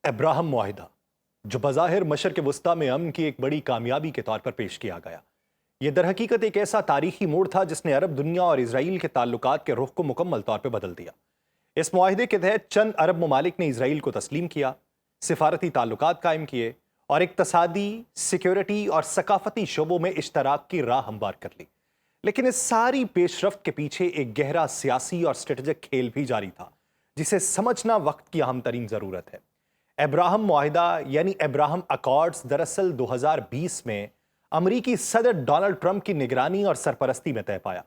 Abraham معاہدہ جو بظاہر مشرق وسطیٰ میں امن کی ایک بڑی کامیابی کے طور پر پیش کیا گیا، یہ در حقیقت ایک ایسا تاریخی موڑ تھا جس نے عرب دنیا اور اسرائیل کے تعلقات کے رخ کو مکمل طور پر بدل دیا۔ اس معاہدے کے تحت چند عرب ممالک نے اسرائیل کو تسلیم کیا، سفارتی تعلقات قائم کیے اور اقتصادی، سیکیورٹی اور ثقافتی شعبوں میں اشتراک کی راہ ہموار کر لی۔ لیکن اس ساری پیش رفت کے پیچھے ایک گہرا سیاسی اور اسٹریٹجک کھیل بھی جاری تھا، جسے سمجھنا وقت کی اہم ترین ضرورت ہے۔ ابراہم معاہدہ یعنی ابراہم اکارڈز دراصل 2020 میں امریکی صدر ڈونلڈ ٹرمپ کی نگرانی اور سرپرستی میں طے پایا۔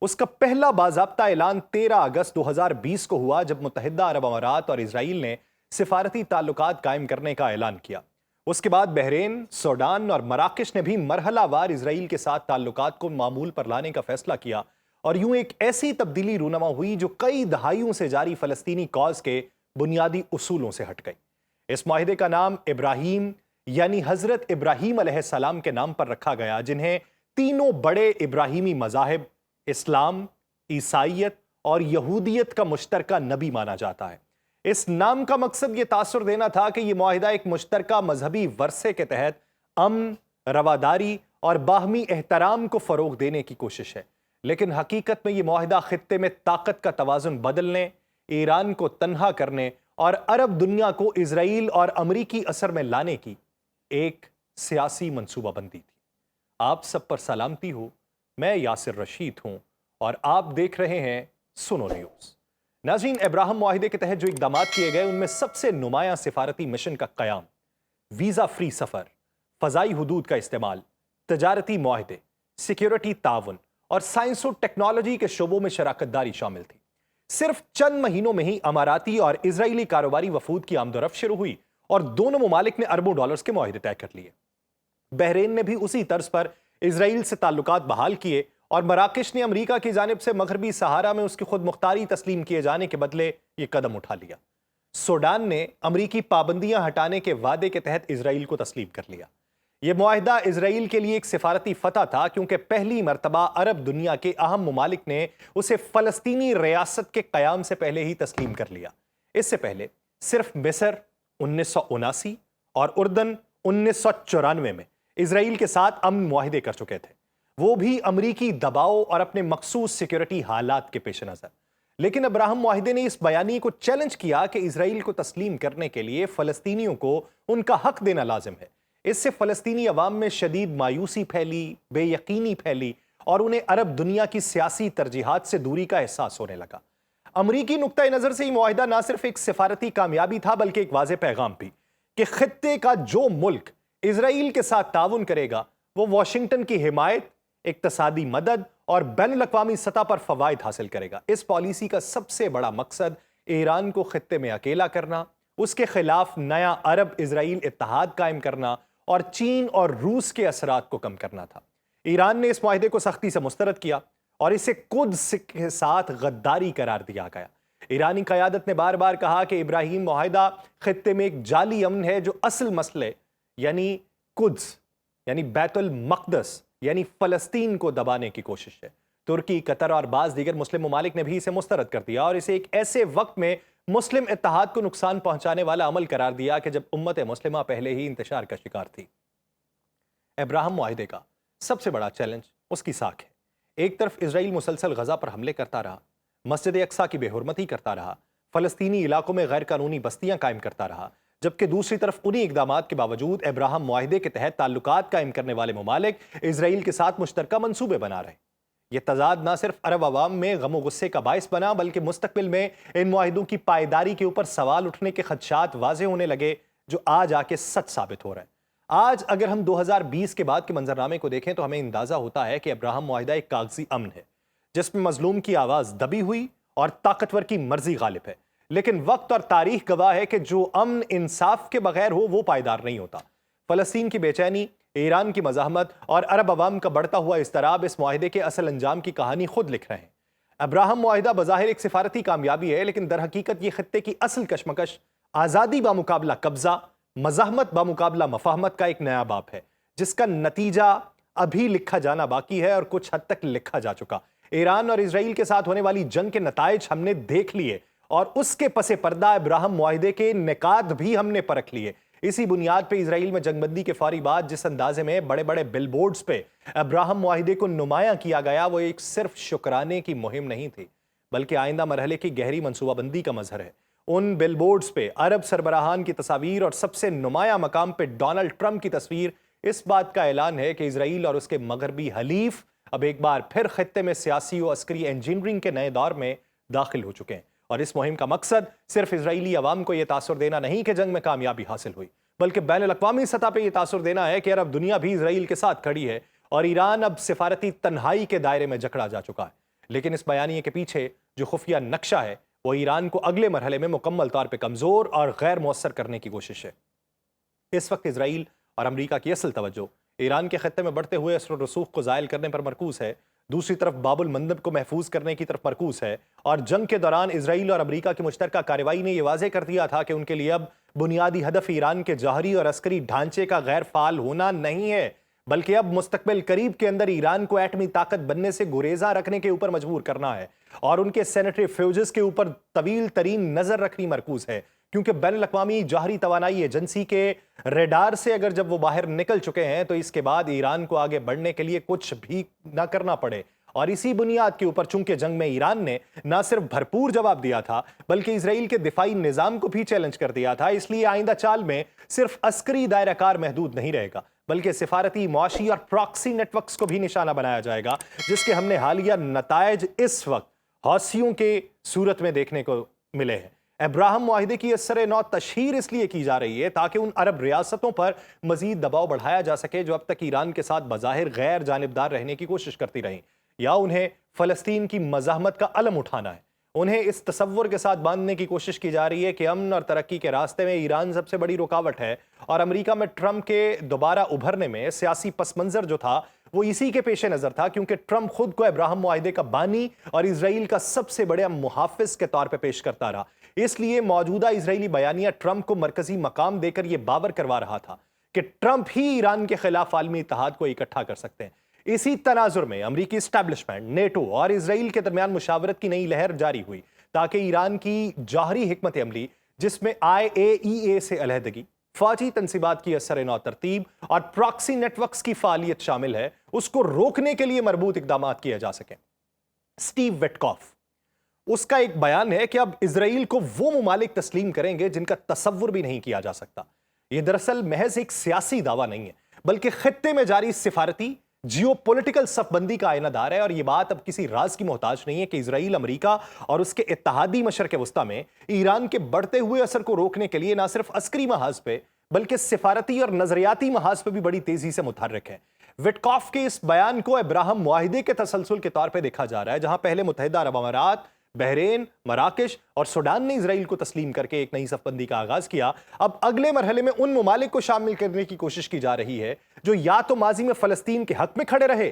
اس کا پہلا باضابطہ اعلان 13 اگست 2020 کو ہوا جب متحدہ عرب امارات اور اسرائیل نے سفارتی تعلقات قائم کرنے کا اعلان کیا۔ اس کے بعد بحرین، سوڈان اور مراکش نے بھی مرحلہ وار اسرائیل کے ساتھ تعلقات کو معمول پر لانے کا فیصلہ کیا، اور یوں ایک ایسی تبدیلی رونما ہوئی جو کئی دہائیوں سے جاری فلسطینی کاز کے بنیادی اصولوں سے ہٹ گئی۔ اس معاہدے کا نام ابراہیم یعنی حضرت ابراہیم علیہ السلام کے نام پر رکھا گیا، جنہیں تینوں بڑے ابراہیمی مذاہب اسلام، عیسائیت اور یہودیت کا مشترکہ نبی مانا جاتا ہے۔ اس نام کا مقصد یہ تاثر دینا تھا کہ یہ معاہدہ ایک مشترکہ مذہبی ورثے کے تحت امن، رواداری اور باہمی احترام کو فروغ دینے کی کوشش ہے۔ لیکن حقیقت میں یہ معاہدہ خطے میں طاقت کا توازن بدلنے، ایران کو تنہا کرنے اور عرب دنیا کو اسرائیل اور امریکی اثر میں لانے کی ایک سیاسی منصوبہ بندی تھی۔ آپ سب پر سلامتی ہو، میں یاسر رشید ہوں اور آپ دیکھ رہے ہیں سنو نیوز۔ ناظرین، ابراہم معاہدے کے تحت جو اقدامات کیے گئے ان میں سب سے نمایاں سفارتی مشن کا قیام، ویزا فری سفر، فضائی حدود کا استعمال، تجارتی معاہدے، سیکیورٹی تعاون اور سائنس و ٹیکنالوجی کے شعبوں میں شراکت داری شامل تھی۔ صرف چند مہینوں میں ہی اماراتی اور اسرائیلی کاروباری وفود کی آمد و رفت شروع ہوئی اور دونوں ممالک نے اربوں ڈالرز کے معاہدے طے کر لیے۔ بحرین نے بھی اسی طرز پر اسرائیل سے تعلقات بحال کیے اور مراکش نے امریکہ کی جانب سے مغربی صحارا میں اس کی خود مختاری تسلیم کیے جانے کے بدلے یہ قدم اٹھا لیا۔ سوڈان نے امریکی پابندیاں ہٹانے کے وعدے کے تحت اسرائیل کو تسلیم کر لیا۔ یہ معاہدہ اسرائیل کے لیے ایک سفارتی فتح تھا، کیونکہ پہلی مرتبہ عرب دنیا کے اہم ممالک نے اسے فلسطینی ریاست کے قیام سے پہلے ہی تسلیم کر لیا۔ اس سے پہلے صرف مصر 1979 اور اردن 1994 میں اسرائیل کے ساتھ امن معاہدے کر چکے تھے، وہ بھی امریکی دباؤ اور اپنے مخصوص سیکیورٹی حالات کے پیش نظر۔ لیکن ابراہم معاہدے نے اس بیانیے کو چیلنج کیا کہ اسرائیل کو تسلیم کرنے کے لیے فلسطینیوں کو ان کا حق دینا لازم ہے۔ اس سے فلسطینی عوام میں شدید مایوسی پھیلی، بے یقینی پھیلی اور انہیں عرب دنیا کی سیاسی ترجیحات سے دوری کا احساس ہونے لگا۔ امریکی نقطۂ نظر سے یہ معاہدہ نہ صرف ایک سفارتی کامیابی تھا بلکہ ایک واضح پیغام بھی کہ خطے کا جو ملک اسرائیل کے ساتھ تعاون کرے گا وہ واشنگٹن کی حمایت، اقتصادی مدد اور بین الاقوامی سطح پر فوائد حاصل کرے گا۔ اس پالیسی کا سب سے بڑا مقصد ایران کو خطے میں اکیلا کرنا، اس کے خلاف نیا عرب اسرائیل اتحاد قائم کرنا اور چین اور روس کے اثرات کو کم کرنا تھا۔ ایران نے اس معاہدے کو سختی سے مسترد کیا اور اسے قدس کے ساتھ غداری قرار دیا گیا۔ ایرانی قیادت نے بار بار کہا کہ ابراہیم معاہدہ خطے میں ایک جعلی امن ہے جو اصل مسئلے یعنی قدس یعنی بیت المقدس یعنی فلسطین کو دبانے کی کوشش ہے۔ ترکی، قطر اور بعض دیگر مسلم ممالک نے بھی اسے مسترد کر دیا اور اسے ایک ایسے وقت میں مسلم اتحاد کو نقصان پہنچانے والا عمل قرار دیا کہ جب امت مسلمہ پہلے ہی انتشار کا شکار تھی۔ ابراہم معاہدے کا سب سے بڑا چیلنج اس کی ساکھ ہے۔ ایک طرف اسرائیل مسلسل غزہ پر حملے کرتا رہا، مسجد اقصیٰ کی بے حرمتی کرتا رہا، فلسطینی علاقوں میں غیر قانونی بستیاں قائم کرتا رہا، جبکہ دوسری طرف انہی اقدامات کے باوجود ابراہم معاہدے کے تحت تعلقات قائم کرنے والے ممالک اسرائیل کے ساتھ مشترکہ منصوبے بنا رہے۔ یہ تضاد نہ صرف عرب عوام میں غم و غصے کا باعث بنا بلکہ مستقبل میں ان معاہدوں کی پائیداری کے اوپر سوال اٹھنے کے خدشات واضح ہونے لگے، جو آج آ کے سچ ثابت ہو رہے ہیں۔ آج اگر ہم 2020 کے بعد کے منظرنامے کو دیکھیں تو ہمیں اندازہ ہوتا ہے کہ ابراہم معاہدہ ایک کاغذی امن ہے جس میں مظلوم کی آواز دبی ہوئی اور طاقتور کی مرضی غالب ہے۔ لیکن وقت اور تاریخ گواہ ہے کہ جو امن انصاف کے بغیر ہو وہ پائیدار نہیں ہوتا۔ فلسطین کی بے چینی، ایران کی مزاحمت اور عرب عوام کا بڑھتا ہوا اضطراب اس معاہدے کے اصل انجام کی کہانی خود لکھ رہے ہیں۔ ابراہم معاہدہ بظاہر ایک سفارتی کامیابی ہے، لیکن در حقیقت یہ خطے کی اصل کشمکش، آزادی بامقابلہ قبضہ، مزاحمت بامقابلہ مفاہمت کا ایک نیا باب ہے، جس کا نتیجہ ابھی لکھا جانا باقی ہے اور کچھ حد تک لکھا جا چکا۔ ایران اور اسرائیل کے ساتھ ہونے والی جنگ کے نتائج ہم نے دیکھ لیے اور اس کے پس پردہ ابراہم معاہدے کے نکات بھی ہم نے پرکھ لیے۔ اسی بنیاد پہ اسرائیل میں جنگ بندی کے فوری بعد جس اندازے میں بڑے بڑے بل بورڈز پہ ابراہم معاہدے کو نمایاں کیا گیا، وہ ایک صرف شکرانے کی مہم نہیں تھی بلکہ آئندہ مرحلے کی گہری منصوبہ بندی کا مظہر ہے۔ ان بل بورڈز پہ عرب سربراہان کی تصاویر اور سب سے نمایاں مقام پہ ڈونلڈ ٹرمپ کی تصویر اس بات کا اعلان ہے کہ اسرائیل اور اس کے مغربی حلیف اب ایک بار پھر خطے میں سیاسی و عسکری انجینئرنگ کے نئے دور میں داخل ہو چکے ہیں، اور اس مہم کا مقصد صرف اسرائیلی عوام کو یہ تاثر دینا نہیں کہ جنگ میں کامیابی حاصل ہوئی، بلکہ بین الاقوامی سطح پہ یہ تاثر دینا ہے کہ عرب دنیا بھی اسرائیل کے ساتھ کھڑی ہے اور ایران اب سفارتی تنہائی کے دائرے میں جکڑا جا چکا ہے۔ لیکن اس بیانیے کے پیچھے جو خفیہ نقشہ ہے وہ ایران کو اگلے مرحلے میں مکمل طور پہ کمزور اور غیر مؤثر کرنے کی کوشش ہے۔ اس وقت اسرائیل اور امریکہ کی اصل توجہ ایران کے خطے میں بڑھتے ہوئے اثر و رسوخ کو زائل کرنے پر مرکوز ہے، دوسری طرف باب المندب کو محفوظ کرنے کی طرف مرکوز ہے، اور جنگ کے دوران اسرائیل اور امریکہ کی مشترکہ کارروائی نے یہ واضح کر دیا تھا کہ ان کے لیے اب بنیادی ہدف ایران کے جوہری اور عسکری ڈھانچے کا غیر فعال ہونا نہیں ہے، بلکہ اب مستقبل قریب کے اندر ایران کو ایٹمی طاقت بننے سے گریزاں رکھنے کے اوپر مجبور کرنا ہے، اور ان کے سینیٹری فیوجز کے اوپر طویل ترین نظر رکھنی مرکوز ہے، کیونکہ بین الاقوامی جوہری توانائی ایجنسی کے ریڈار سے اگر جب وہ باہر نکل چکے ہیں تو اس کے بعد ایران کو آگے بڑھنے کے لیے کچھ بھی نہ کرنا پڑے۔ اور اسی بنیاد کے اوپر چونکہ جنگ میں ایران نے نہ صرف بھرپور جواب دیا تھا بلکہ اسرائیل کے دفاعی نظام کو بھی چیلنج کر دیا تھا، اس لیے آئندہ چال میں صرف عسکری دائرہ کار محدود نہیں رہے گا بلکہ سفارتی، معاشی اور پراکسی نیٹ ورکس کو بھی نشانہ بنایا جائے گا، جس کے ہم نے حالیہ نتائج اس وقت حوثیوں کے صورت میں دیکھنے کو ملے ہیں۔ ابراہم معاہدے کی اثر نو تشہیر اس لیے کی جا رہی ہے تاکہ ان عرب ریاستوں پر مزید دباؤ بڑھایا جا سکے جو اب تک ایران کے ساتھ بظاہر غیر جانبدار رہنے کی کوشش کرتی رہیں، یا انہیں فلسطین کی مزاحمت کا علم اٹھانا ہے۔ انہیں اس تصور کے ساتھ باندھنے کی کوشش کی جا رہی ہے کہ امن اور ترقی کے راستے میں ایران سب سے بڑی رکاوٹ ہے، اور امریکہ میں ٹرمپ کے دوبارہ ابھرنے میں سیاسی پس منظر جو تھا وہ اسی کے پیش نظر تھا، کیونکہ ٹرمپ خود کو ابراہم معاہدے کا بانی اور اسرائیل کا سب سے بڑے محافظ کے طور پہ پیش کرتا رہا۔ اس لیے موجودہ اسرائیلی بیانیہ ٹرمپ کو مرکزی مقام دے کر یہ باور کروا رہا تھا کہ ٹرمپ ہی ایران کے خلاف عالمی اتحاد کو اکٹھا کر سکتے ہیں۔ اسی تناظر میں امریکی اسٹیبلشمنٹ، نیٹو اور اسرائیل کے درمیان مشاورت کی نئی لہر جاری ہوئی تاکہ ایران کی جوہری حکمت عملی، جس میں IAEA سے علیحدگی، فوجی تنصیبات کی اثر نو ترتیب اور پراکسی نیٹ ورکس کی فعالیت شامل ہے، اس کو روکنے کے لیے مربوط اقدامات کیے جا سکیں۔ سٹیو وٹکاف، اس کا ایک بیان ہے کہ اب اسرائیل کو وہ ممالک تسلیم کریں گے جن کا تصور بھی نہیں کیا جا سکتا۔ یہ دراصل محض ایک سیاسی دعویٰ نہیں ہے بلکہ خطے میں جاری سفارتی جیو پولیٹیکل صف بندی کا آئینہ دار ہے، اور یہ بات اب کسی راز کی محتاج نہیں ہے کہ اسرائیل امریکہ اور اس کے اتحادی مشرق وسطیٰ میں ایران کے بڑھتے ہوئے اثر کو روکنے کے لیے نہ صرف عسکری محاذ پہ بلکہ سفارتی اور نظریاتی محاذ پہ بھی بڑی تیزی سے متحرک ہے۔ وٹکاف کے اس بیان کو ابراہم معاہدے کے تسلسل کے طور پہ دیکھا جا رہا ہے، جہاں پہلے متحدہ عرب امارات، بحرین، مراکش اور سوڈان نے اسرائیل کو تسلیم کر کے ایک نئی صف بندی کا آغاز کیا۔ اب اگلے مرحلے میں ان ممالک کو شامل کرنے کی کوشش کی جا رہی ہے جو یا تو ماضی میں فلسطین کے حق میں کھڑے رہے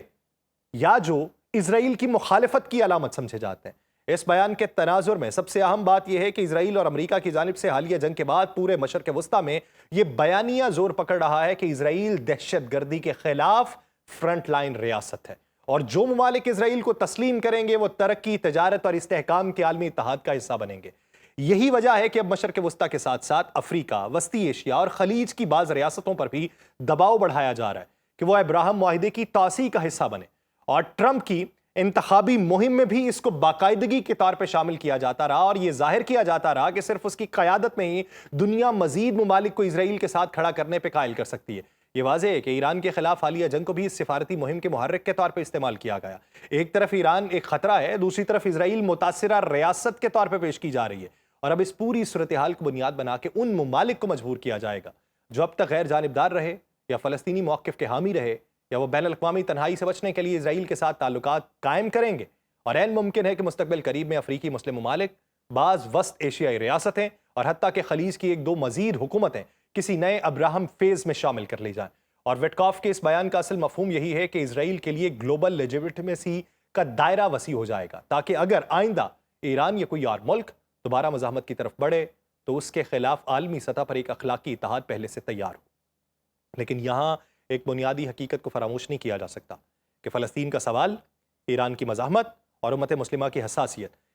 یا جو اسرائیل کی مخالفت کی علامت سمجھے جاتے ہیں۔ اس بیان کے تناظر میں سب سے اہم بات یہ ہے کہ اسرائیل اور امریکہ کی جانب سے حالیہ جنگ کے بعد پورے مشرق وسطیٰ میں یہ بیانیہ زور پکڑ رہا ہے کہ اسرائیل دہشت گردی کے خلاف فرنٹ لائن ریاست ہے، اور جو ممالک اسرائیل کو تسلیم کریں گے وہ ترقی، تجارت اور استحکام کے عالمی اتحاد کا حصہ بنیں گے۔ یہی وجہ ہے کہ اب مشرق وسطیٰ کے ساتھ ساتھ افریقہ، وسطی ایشیا اور خلیج کی بعض ریاستوں پر بھی دباؤ بڑھایا جا رہا ہے کہ وہ ابراہم معاہدے کی توسیع کا حصہ بنے، اور ٹرمپ کی انتخابی مہم میں بھی اس کو باقاعدگی کے طور پہ شامل کیا جاتا رہا، اور یہ ظاہر کیا جاتا رہا کہ صرف اس کی قیادت میں ہی دنیا مزید ممالک کو اسرائیل کے ساتھ کھڑا کرنے پہ قائل کر سکتی ہے۔ یہ واضح ہے کہ ایران کے خلاف حالیہ جنگ کو بھی اس سفارتی مہم کے محرک کے طور پہ استعمال کیا گیا۔ ایک طرف ایران ایک خطرہ ہے، دوسری طرف اسرائیل متاثرہ ریاست کے طور پہ پیش کی جا رہی ہے، اور اب اس پوری صورتحال کو بنیاد بنا کے ان ممالک کو مجبور کیا جائے گا جو اب تک غیر جانبدار رہے یا فلسطینی موقف کے حامی رہے یا وہ بین الاقوامی تنہائی سے بچنے کے لیے اسرائیل کے ساتھ تعلقات قائم کریں گے، اور عین ممکن ہے کہ مستقبل قریب میں افریقی مسلم ممالک، بعض وسط ایشیائی ریاستیں اور حتیٰ کہ خلیج کی ایک دو مزید حکومتیں کسی نئے ابراہم فیز میں شامل کر لی جائیں۔ اور وٹکاف کے اس بیان کا اصل مفہوم یہی ہے کہ اسرائیل کے لیے گلوبل لیجیٹمیسی کا دائرہ وسیع ہو جائے گا، تاکہ اگر آئندہ ایران یا کوئی اور ملک دوبارہ مزاحمت کی طرف بڑھے تو اس کے خلاف عالمی سطح پر ایک اخلاقی اتحاد پہلے سے تیار ہو۔ لیکن یہاں ایک بنیادی حقیقت کو فراموش نہیں کیا جا سکتا کہ فلسطین کا سوال، ایران کی مزاحمت اور امت مسلمہ کی حساسیت